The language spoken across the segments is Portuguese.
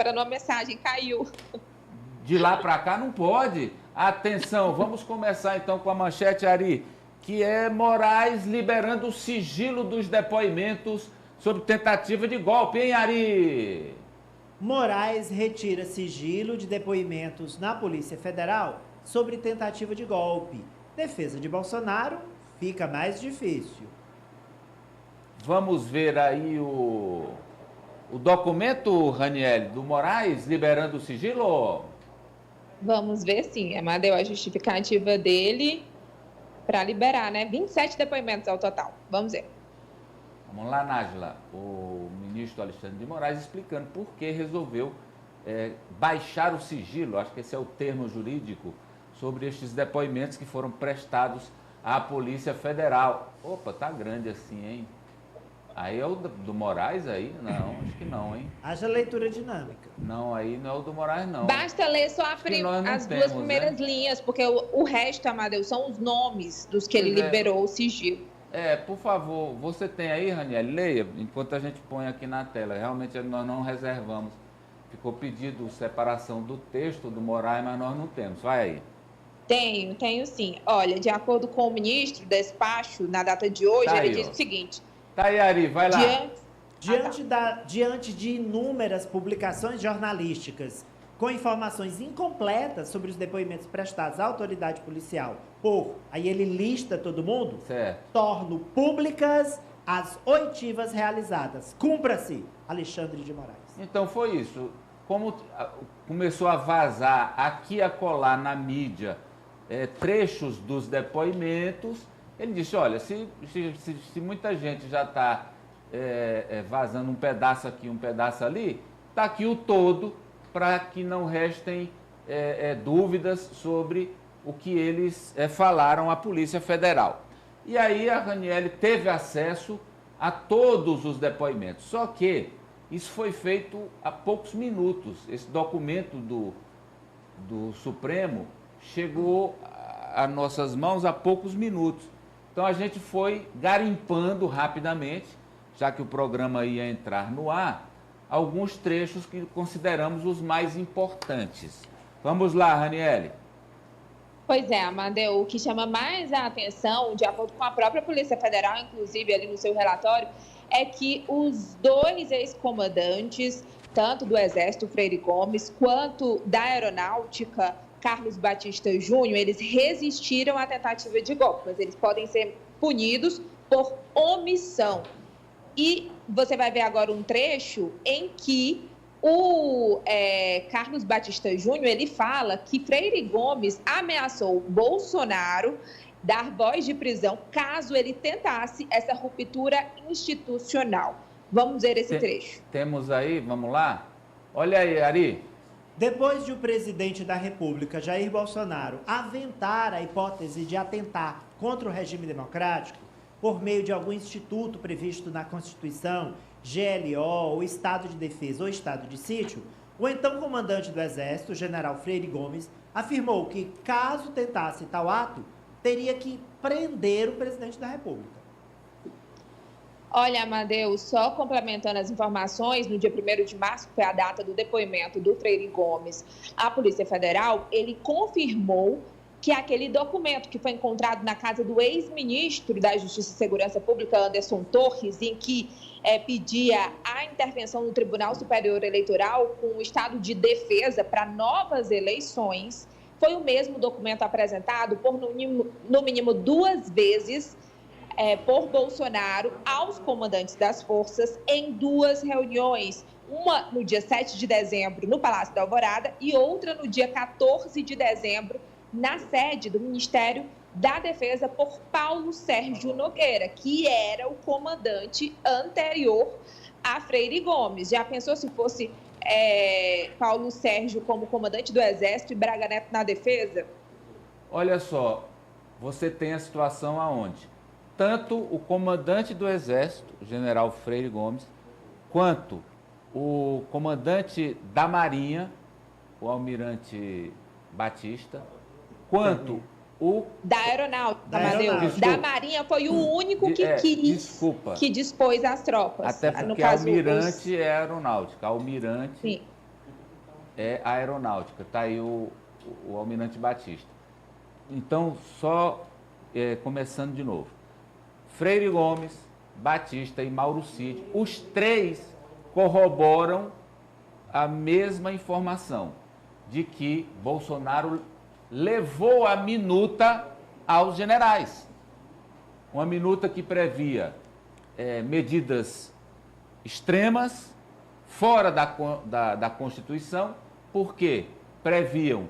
esperando uma mensagem, caiu. De lá para cá não pode. Atenção, vamos começar então com a manchete, Ari, que é Moraes liberando o sigilo dos depoimentos sobre tentativa de golpe, hein, Ari? Moraes retira sigilo de depoimentos na Polícia Federal sobre tentativa de golpe. Defesa de Bolsonaro fica mais difícil. Vamos ver aí o documento, Raniel, do Moraes liberando o sigilo? Vamos ver, sim. Amadeu, a justificativa dele para liberar, né? 27 depoimentos ao total. Vamos ver. Vamos lá, Nájila. O ministro Alexandre de Moraes explicando por que resolveu baixar o sigilo, acho que esse é o termo jurídico, sobre estes depoimentos que foram prestados à Polícia Federal. Opa, tá grande assim, hein? Aí é o do Moraes aí? Não, acho que não, hein? Haja leitura dinâmica. Não, aí não é o do Moraes, não. Basta ler só as duas primeiras linhas, porque o resto, Amadeu, são os nomes dos que ele liberou o sigilo. Por favor, você tem aí, Raniel, leia, enquanto a gente põe aqui na tela. Realmente nós não reservamos. Ficou pedido separação do texto do Moraes, mas nós não temos. Vai aí. Tenho sim. Olha, de acordo com o ministro, despacho, na data de hoje, tá ele aí, diz o seguinte... Tá aí, Ari, vai lá. Diante de inúmeras publicações jornalísticas com informações incompletas sobre os depoimentos prestados à autoridade policial aí ele lista todo mundo, certo. Torno públicas as oitivas realizadas. Cumpra-se, Alexandre de Moraes. Então foi isso. Como começou a vazar aqui e acolá na mídia trechos dos depoimentos, ele disse, olha, se muita gente já está vazando um pedaço aqui, um pedaço ali, está aqui o todo para que não restem dúvidas sobre o que eles falaram à Polícia Federal. E aí a Raniel teve acesso a todos os depoimentos, só que isso foi feito há poucos minutos. Esse documento do Supremo chegou às nossas mãos há poucos minutos. Então a gente foi garimpando rapidamente, já que o programa ia entrar no ar, alguns trechos que consideramos os mais importantes. Vamos lá, Raniel. Pois é, Amadeu, o que chama mais a atenção, de acordo com a própria Polícia Federal, inclusive ali no seu relatório, é que os dois ex-comandantes, tanto do Exército, Freire Gomes, quanto da Aeronáutica, Carlos Batista Júnior, eles resistiram à tentativa de golpe, mas eles podem ser punidos por omissão. E você vai ver agora um trecho em que o Carlos Batista Júnior, ele fala que Freire Gomes ameaçou Bolsonaro dar voz de prisão caso ele tentasse essa ruptura institucional. Vamos ver esse trecho. Temos aí, vamos lá? Olha aí, Ari. Depois de o presidente da República, Jair Bolsonaro, aventar a hipótese de atentar contra o regime democrático por meio de algum instituto previsto na Constituição, GLO, o Estado de Defesa ou Estado de Sítio, o então comandante do Exército, general Freire Gomes, afirmou que, caso tentasse tal ato, teria que prender o presidente da República. Olha, Amadeu, só complementando as informações, no dia 1º de março, que foi a data do depoimento do Freire Gomes à Polícia Federal, ele confirmou que aquele documento que foi encontrado na casa do ex-ministro da Justiça e Segurança Pública, Anderson Torres, em que pedia a intervenção do Tribunal Superior Eleitoral com o estado de defesa para novas eleições, foi o mesmo documento apresentado por, no mínimo 2 vezes, por Bolsonaro aos comandantes das forças em 2 reuniões, uma no dia 7 de dezembro no Palácio da Alvorada e outra no dia 14 de dezembro na sede do Ministério da Defesa por Paulo Sérgio Nogueira, que era o comandante anterior a Freire Gomes. Já pensou se fosse Paulo Sérgio como comandante do Exército e Braga Neto na Defesa? Olha só, você tem a situação aonde tanto o comandante do Exército, o general Freire Gomes, quanto o comandante da Marinha, o almirante Batista, quanto o... Da Aeronáutica, Amadeu. Da Marinha foi o único que dispôs as tropas. Até porque no caso, almirante é aeronáutica. Almirante... Sim. é a aeronáutica. Está aí o almirante Batista. Então, só começando de novo. Freire Gomes, Batista e Mauro Cid, os três corroboram a mesma informação de que Bolsonaro levou a minuta aos generais. Uma minuta que previa medidas extremas, fora da Constituição, porque previam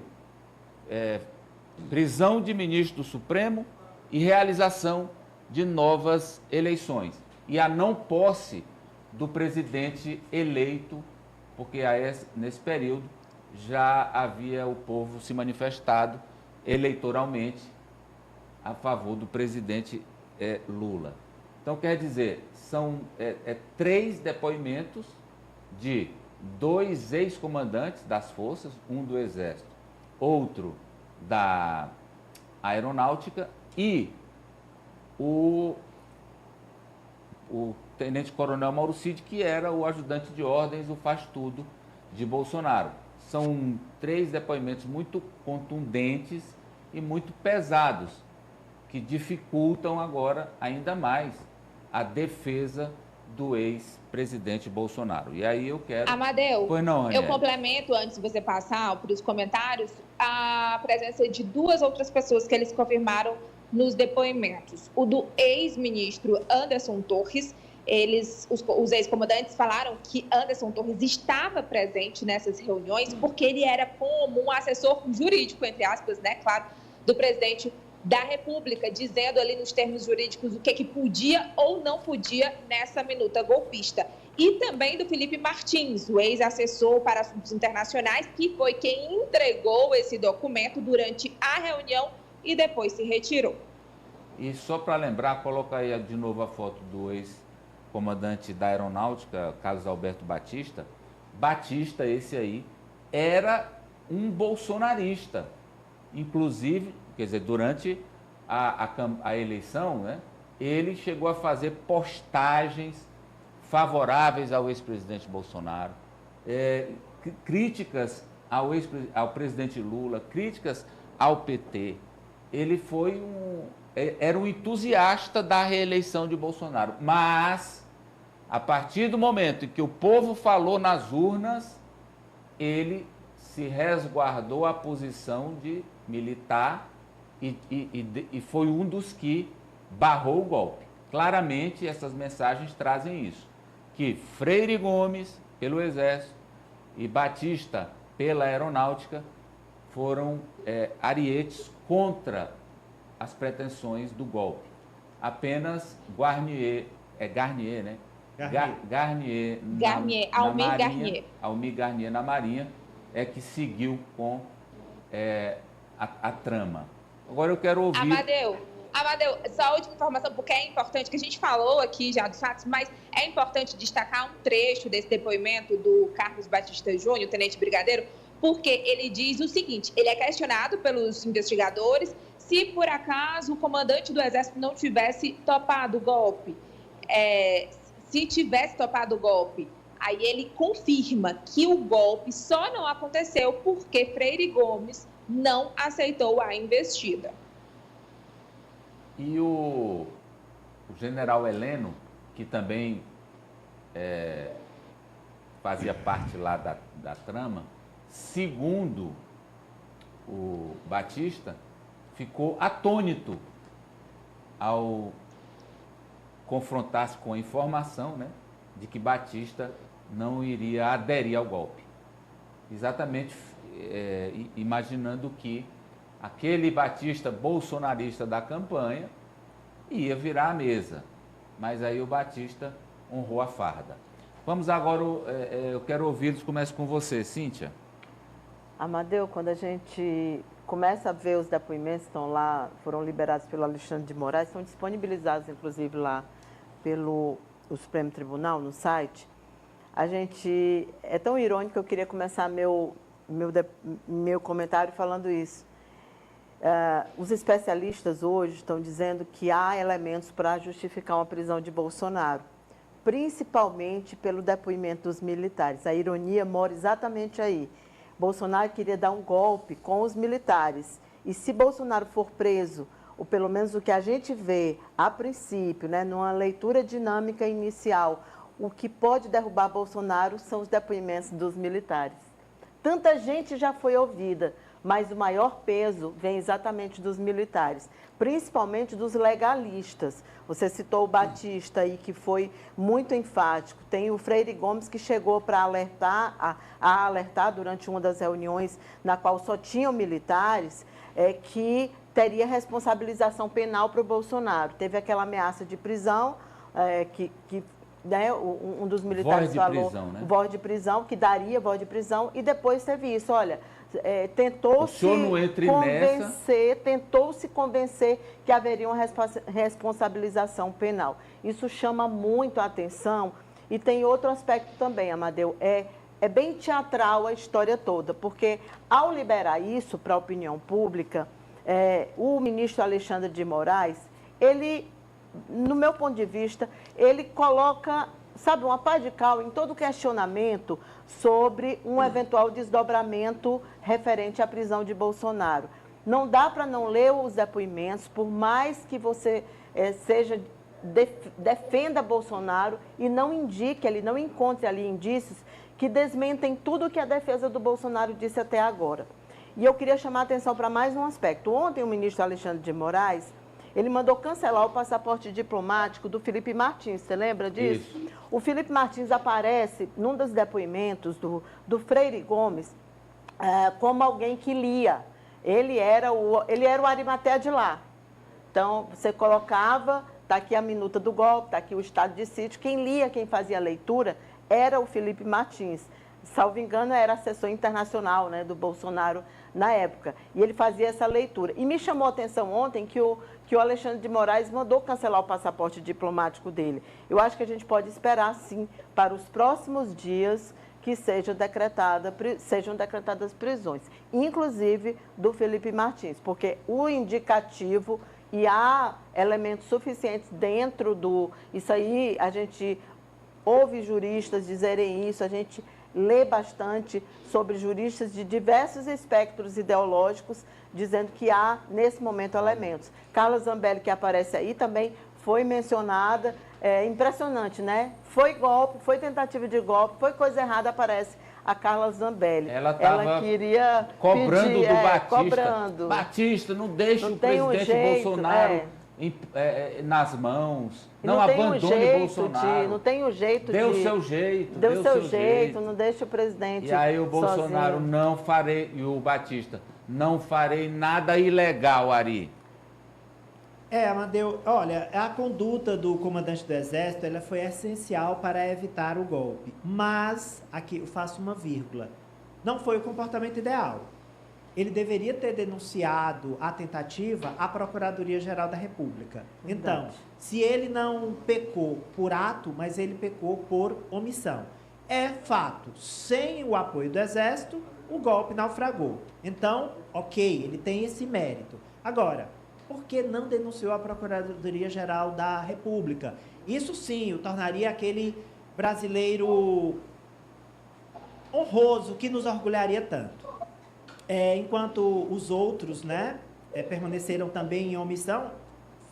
prisão de ministro do Supremo e realização de novas eleições. E a não posse do presidente eleito, porque nesse período já havia o povo se manifestado eleitoralmente a favor do presidente Lula. Então, quer dizer, são 3 depoimentos de 2 ex-comandantes das forças, um do Exército, outro da Aeronáutica e o tenente-coronel Mauro Cid, que era o ajudante de ordens, o faz-tudo de Bolsonaro. São 3 depoimentos muito contundentes e muito pesados, que dificultam agora ainda mais a defesa do ex-presidente Bolsonaro. E aí eu quero... Amadeu, pois não, Ranieri. Eu complemento, antes de você passar para os comentários, a presença de 2 outras pessoas que eles confirmaram nos depoimentos. O do ex-ministro Anderson Torres. Os ex-comandantes falaram que Anderson Torres estava presente nessas reuniões porque ele era como um assessor jurídico, entre aspas, né, claro, do presidente da República, dizendo ali nos termos jurídicos o que podia ou não podia nessa minuta golpista. E também do Felipe Martins, o ex-assessor para assuntos internacionais, que foi quem entregou esse documento durante a reunião e depois se retirou. E só para lembrar, coloca aí de novo a foto do ex-comandante da Aeronáutica, Carlos Alberto Batista. Batista, esse aí, era um bolsonarista. Inclusive, quer dizer, durante a eleição, né, ele chegou a fazer postagens favoráveis ao ex-presidente Bolsonaro, críticas ao presidente Lula, críticas ao PT. Ele era um entusiasta da reeleição de Bolsonaro, mas a partir do momento em que o povo falou nas urnas, ele se resguardou a posição de militar e foi um dos que barrou o golpe. Claramente, essas mensagens trazem isso, que Freire Gomes, pelo Exército, e Batista, pela Aeronáutica, foram arietes contra as pretensões do golpe. Apenas Garnier, né? Almir Garnier na Marinha é que seguiu com a trama. Agora eu quero ouvir... Amadeu, só a última informação, porque é importante, que a gente falou aqui já dos fatos, mas é importante destacar um trecho desse depoimento do Carlos Batista Júnior, tenente brigadeiro, porque ele diz o seguinte: ele é questionado pelos investigadores se por acaso o comandante do Exército não tivesse topado o golpe. Se tivesse topado o golpe, aí ele confirma que o golpe só não aconteceu porque Freire Gomes não aceitou a investida. E o general Heleno, que também fazia parte lá da trama, segundo o Batista, ficou atônito ao confrontar-se com a informação, né, de que Batista não iria aderir ao golpe. Exatamente imaginando que aquele Batista bolsonarista da campanha ia virar a mesa. Mas aí o Batista honrou a farda. Vamos agora, eu quero ouvi-los, começo com você, Cíntia. Amadeu, quando a gente começa a ver os depoimentos, estão lá, foram liberados pelo Alexandre de Moraes, estão disponibilizados, inclusive, lá pelo Supremo Tribunal, no site. A gente, é tão irônico que eu queria começar meu comentário falando isso. Os especialistas hoje estão dizendo que há elementos para justificar uma prisão de Bolsonaro, principalmente pelo depoimento dos militares. A ironia mora exatamente aí. Bolsonaro queria dar um golpe com os militares. E se Bolsonaro for preso, ou pelo menos o que a gente vê a princípio, né, numa leitura dinâmica inicial, o que pode derrubar Bolsonaro são os depoimentos dos militares. Tanta gente já foi ouvida, mas o maior peso vem exatamente dos militares, principalmente dos legalistas. Você citou o Batista aí, que foi muito enfático. Tem o Freire Gomes, que chegou para alertar, a alertar durante uma das reuniões na qual só tinham militares, que teria responsabilização penal para o Bolsonaro. Teve aquela ameaça de prisão, né, um dos militares falou, voz de prisão, que daria voz de prisão, e depois teve isso, olha, tentou-se convencer que haveria uma responsabilização penal. Isso chama muito a atenção. E tem outro aspecto também, Amadeu, é bem teatral a história toda, porque ao liberar isso para a opinião pública, o ministro Alexandre de Moraes, ele, no meu ponto de vista, ele coloca, sabe, uma pá de cal em todo questionamento sobre um eventual desdobramento referente à prisão de Bolsonaro. Não dá para não ler os depoimentos, por mais que você defenda Bolsonaro e não indique, ele não encontre ali indícios que desmentem tudo que a defesa do Bolsonaro disse até agora. E eu queria chamar a atenção para mais um aspecto. Ontem o ministro Alexandre de Moraes, ele mandou cancelar o passaporte diplomático do Felipe Martins, você lembra disso? Isso. O Felipe Martins aparece num dos depoimentos do Freire Gomes como alguém que lia. Ele era o Arimatea de lá. Então, você colocava, está aqui a minuta do golpe, está aqui o estado de sítio. Quem lia, quem fazia a leitura, era o Felipe Martins. Salvo engano, era assessor internacional, né, do Bolsonaro na época. E ele fazia essa leitura. E me chamou a atenção ontem que o Alexandre de Moraes mandou cancelar o passaporte diplomático dele. Eu acho que a gente pode esperar, sim, para os próximos dias que sejam decretadas prisões, inclusive do Felipe Martins, porque o indicativo, e há elementos suficientes dentro do... Isso aí, a gente ouve juristas dizerem isso, a gente lê bastante sobre juristas de diversos espectros ideológicos, dizendo que há, nesse momento, elementos. Carla Zambelli, que aparece aí, também foi mencionada. É impressionante, né? Foi golpe, foi tentativa de golpe, foi coisa errada, aparece a Carla Zambelli. Ela queria cobrando pedir, do Batista. Cobrando. Batista, não deixe o presidente Bolsonaro nas mãos. Não abandone Bolsonaro. Não tem o jeito Dê o seu jeito. Dê o seu jeito, não deixe o presidente E aí o Bolsonaro sozinho. não farei, e o Batista, não farei nada ilegal, Ari. Amadeu, olha, a conduta do comandante do Exército, ela foi essencial para evitar o golpe. Mas, aqui eu faço uma vírgula, não foi o comportamento ideal. Ele deveria ter denunciado a tentativa à Procuradoria-Geral da República. Então, se ele não pecou por ato, mas ele pecou por omissão. É fato, sem o apoio do Exército, o golpe naufragou. Então, ok, ele tem esse mérito. Agora, por que não denunciou a Procuradoria-Geral da República? Isso sim o tornaria aquele brasileiro honroso que nos orgulharia tanto. Enquanto os outros, né, permaneceram também em omissão,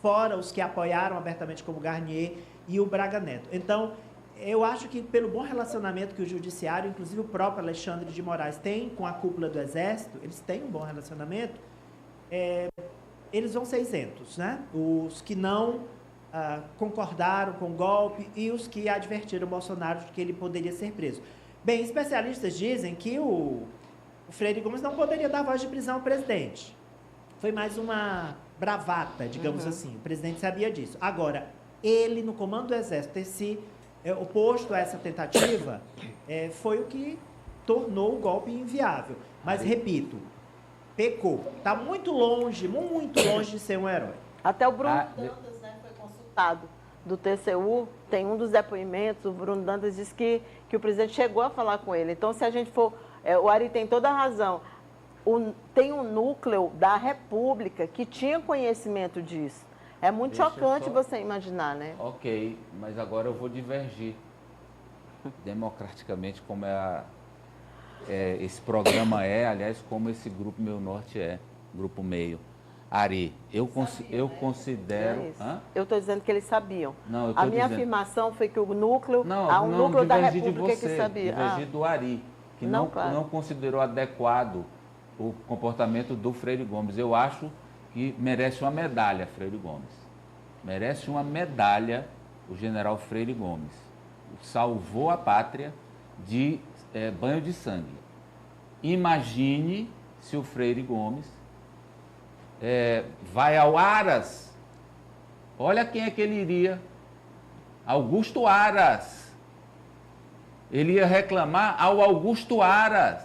fora os que apoiaram abertamente como Garnier e o Braga Neto. Então, eu acho que pelo bom relacionamento que o Judiciário, inclusive o próprio Alexandre de Moraes, tem com a cúpula do Exército, eles têm um bom relacionamento, eles vão ser isentos, né? Os que não concordaram com o golpe e os que advertiram o Bolsonaro de que ele poderia ser preso. Bem, especialistas dizem que o Freire Gomes não poderia dar voz de prisão ao presidente. Foi mais uma bravata, digamos assim. O presidente sabia disso. Agora, ele, no comando do Exército, ter se oposto a essa tentativa, foi o que tornou o golpe inviável. Mas, repito, pecou. Está muito longe de ser um herói. Até o Bruno Dantas, né, foi consultado do TCU, tem um dos depoimentos, o Bruno Dantas disse que o presidente chegou a falar com ele. Então, se a gente for... o Ari tem toda a razão. Tem um núcleo da República que tinha conhecimento disso. É muito chocante você imaginar, né? Ok, mas agora eu vou divergir democraticamente, como é esse programa aliás, como esse Grupo Meu Norte Grupo Meio. Ari, eu considero... Eu estou dizendo que eles sabiam. Não, eu a minha afirmação foi que o núcleo, núcleo da República que sabia. Divergi do Ari, que não considerou adequado o comportamento do Freire Gomes. Eu acho que merece uma medalha, Freire Gomes. Merece uma medalha o general Freire Gomes. Salvou a pátria de banho de sangue. Imagine se o Freire Gomes vai ao Aras. Olha quem é que ele iria. Augusto Aras. Ele ia reclamar ao Augusto Aras.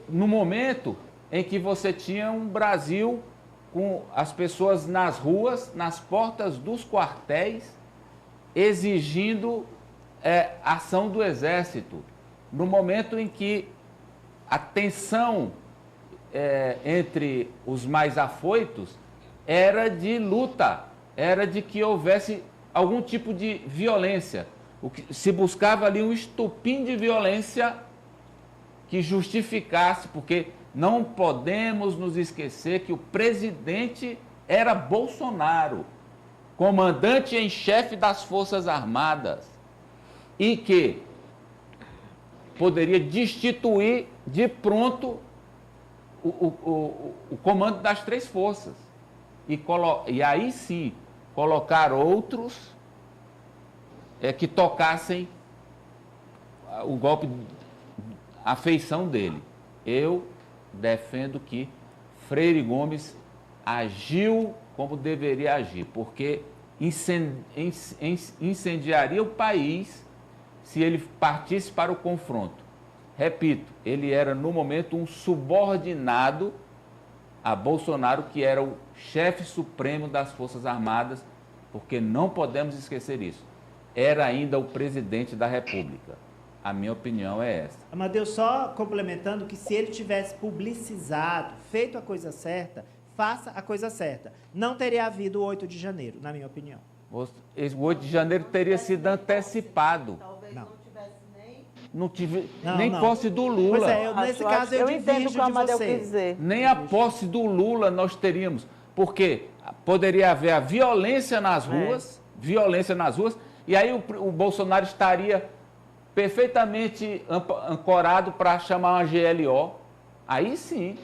No momento em que você tinha um Brasil com as pessoas nas ruas, nas portas dos quartéis, exigindo ação do Exército. No momento em que a tensão entre os mais afoitos era de luta, era de que houvesse algum tipo de violência. Se buscava ali um estupim de violência que justificasse, porque não podemos nos esquecer que o presidente era Bolsonaro, comandante em chefe das Forças Armadas, e que poderia destituir de pronto o comando das 3 forças. E aí sim, colocar outros que tocassem o golpe, a feição dele. Eu defendo que Freire Gomes agiu como deveria agir, porque incendiaria o país se ele partisse para o confronto. Repito, ele era no momento um subordinado a Bolsonaro, que era o chefe supremo das Forças Armadas, porque não podemos esquecer isso. Era ainda o presidente da República. A minha opinião é essa. Amadeu, só complementando que se ele tivesse publicizado, feito a coisa certa, faça a coisa certa. Não teria havido o 8 de janeiro, na minha opinião. O 8 de janeiro teria sido antecipado. Talvez não tivesse nem posse do Lula. Pois é, nesse caso eu entendo o que o Amadeu quis dizer. Nem a posse do Lula nós teríamos, porque poderia haver a violência nas ruas, e aí o Bolsonaro estaria perfeitamente ancorado para chamar uma GLO. Aí sim,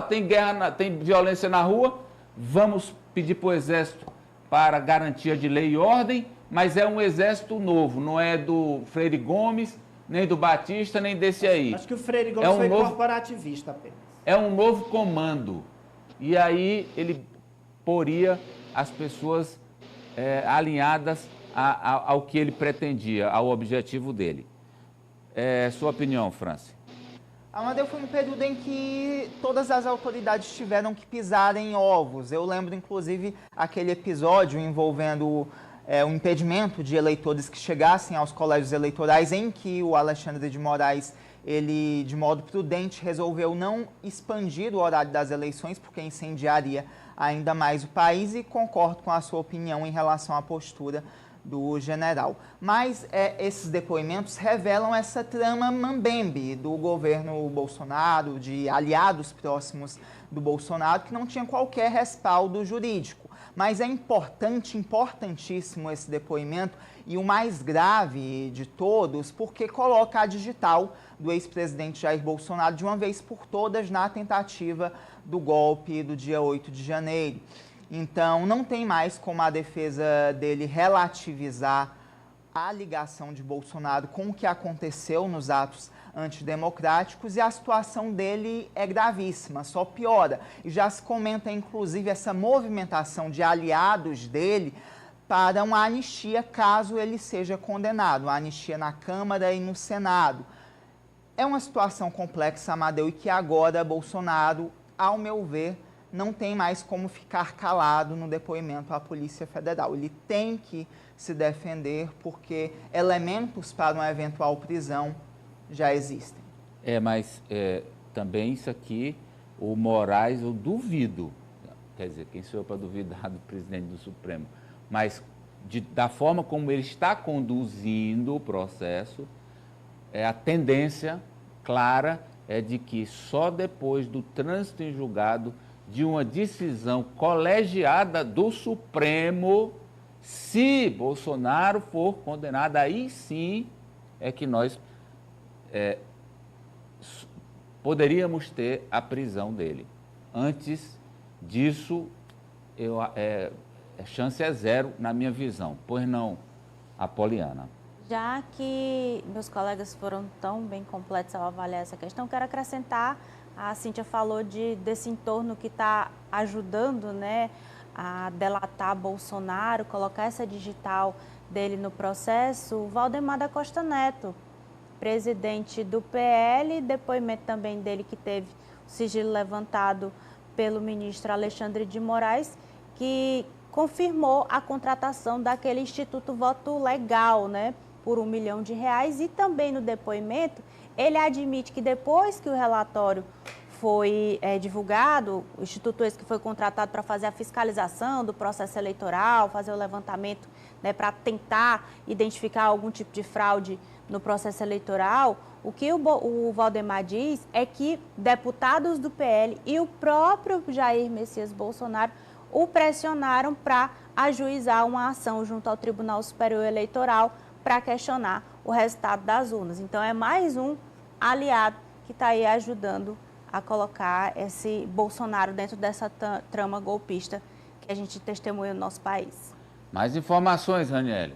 tem guerra, tem violência na rua, vamos pedir para o Exército para garantia de lei e ordem, mas é um exército novo, não é do Freire Gomes, nem do Batista, nem desse aí. Acho que o Freire Gomes foi corporativista apenas. É um novo comando. E aí ele poria as pessoas alinhadas ao que ele pretendia, ao objetivo dele. Sua opinião, Franci? Amadeu, foi um período em que todas as autoridades tiveram que pisar em ovos. Eu lembro, inclusive, aquele episódio envolvendo o impedimento de eleitores que chegassem aos colégios eleitorais, em que o Alexandre de Moraes, ele, de modo prudente, resolveu não expandir o horário das eleições, porque incendiaria ainda mais o país, e concordo com a sua opinião em relação à postura do general. Mas esses depoimentos revelam essa trama mambembe do governo Bolsonaro, de aliados próximos do Bolsonaro, que não tinha qualquer respaldo jurídico. Mas é importantíssimo esse depoimento, e o mais grave de todos, porque coloca a digital do ex-presidente Jair Bolsonaro de uma vez por todas na tentativa do golpe do dia 8 de janeiro. Então, não tem mais como a defesa dele relativizar a ligação de Bolsonaro com o que aconteceu nos atos antidemocráticos, e a situação dele é gravíssima, só piora. E já se comenta, inclusive, essa movimentação de aliados dele para uma anistia caso ele seja condenado, uma anistia na Câmara e no Senado. É uma situação complexa, Amadeu, e que agora Bolsonaro, ao meu ver, não tem mais como ficar calado no depoimento à Polícia Federal. Ele tem que se defender, porque elementos para uma eventual prisão já existem. Mas também isso aqui, o Moraes, eu duvido, quer dizer, quem sou eu para duvidar do presidente do Supremo, mas da forma como ele está conduzindo o processo, a tendência clara é de que só depois do trânsito em julgado de uma decisão colegiada do Supremo, se Bolsonaro for condenado, aí sim é que nós poderíamos ter a prisão dele. Antes disso, a chance é zero na minha visão. Pois não, Apoliana? Já que meus colegas foram tão bem completos ao avaliar essa questão, quero acrescentar, a Cíntia falou desse entorno que está ajudando, né, a delatar Bolsonaro, colocar essa digital dele no processo, o Valdemar da Costa Neto, presidente do PL, depoimento também dele que teve o sigilo levantado pelo ministro Alexandre de Moraes, que confirmou a contratação daquele Instituto Voto Legal, né, por R$1 milhão, e também no depoimento ele admite que depois que o relatório foi divulgado, o instituto esse que foi contratado para fazer a fiscalização do processo eleitoral, fazer o levantamento, né, para tentar identificar algum tipo de fraude no processo eleitoral, o que o Valdemar diz é que deputados do PL e o próprio Jair Messias Bolsonaro o pressionaram para ajuizar uma ação junto ao Tribunal Superior Eleitoral para questionar o resultado das urnas. Então, é mais um aliado que está aí ajudando a colocar esse Bolsonaro dentro dessa trama golpista que a gente testemunha no nosso país. Mais informações, Raniele?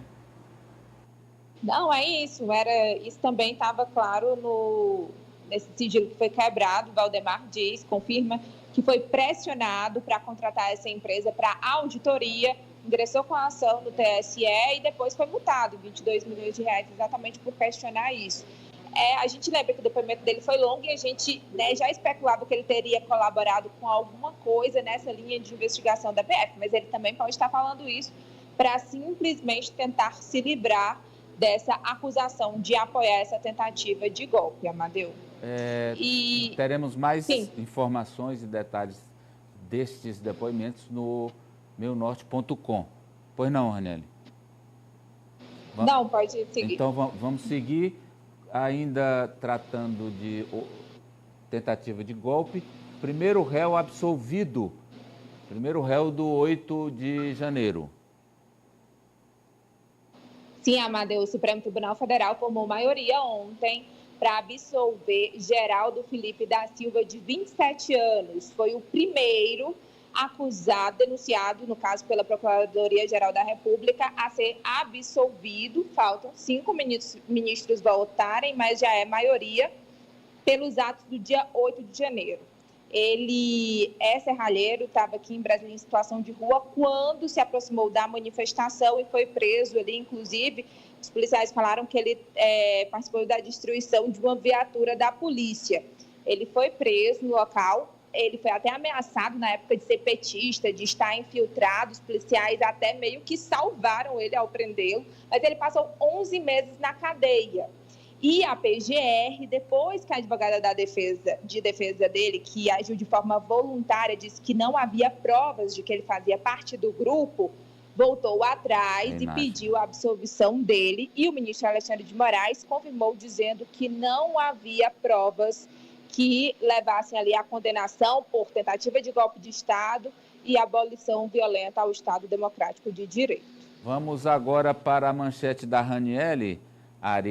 Não, é isso. Isso também estava claro nesse sigilo que foi quebrado. O Valdemar confirma que foi pressionado para contratar essa empresa para auditoria, ingressou com a ação no TSE e depois foi multado, R$22 milhões, exatamente por questionar isso. A gente lembra que o depoimento dele foi longo e a gente, né, já especulava que ele teria colaborado com alguma coisa nessa linha de investigação da PF, mas ele também pode estar falando isso para simplesmente tentar se livrar dessa acusação de apoiar essa tentativa de golpe, Amadeu. Teremos mais informações e detalhes destes depoimentos no meunorte.com. Pois não, Raniele? Não, pode seguir. Então, vamos seguir, ainda tratando de tentativa de golpe. Primeiro réu absolvido, primeiro réu do 8 de janeiro. Sim, Amadeu, o Supremo Tribunal Federal formou maioria ontem para absolver Geraldo Felipe da Silva, de 27 anos. Foi o primeiro acusado, denunciado, no caso, pela Procuradoria-Geral da República, a ser absolvido. Faltam 5 ministros votarem, mas já é maioria pelos atos do dia 8 de janeiro. Ele é serralheiro, estava aqui em Brasília em situação de rua quando se aproximou da manifestação e foi preso ali. Inclusive, os policiais falaram que ele participou da destruição de uma viatura da polícia. Ele foi preso no local, ele foi até ameaçado na época de ser petista, de estar infiltrado. Os policiais até meio que salvaram ele ao prendê-lo, mas ele passou 11 meses na cadeia. E a PGR, depois que a advogada de defesa dele, que agiu de forma voluntária, disse que não havia provas de que ele fazia parte do grupo, voltou atrás e pediu a absolvição dele. E o ministro Alexandre de Moraes confirmou, dizendo que não havia provas que levassem ali a condenação por tentativa de golpe de Estado e abolição violenta ao Estado Democrático de Direito. Vamos agora para a manchete da Raniele, Ari.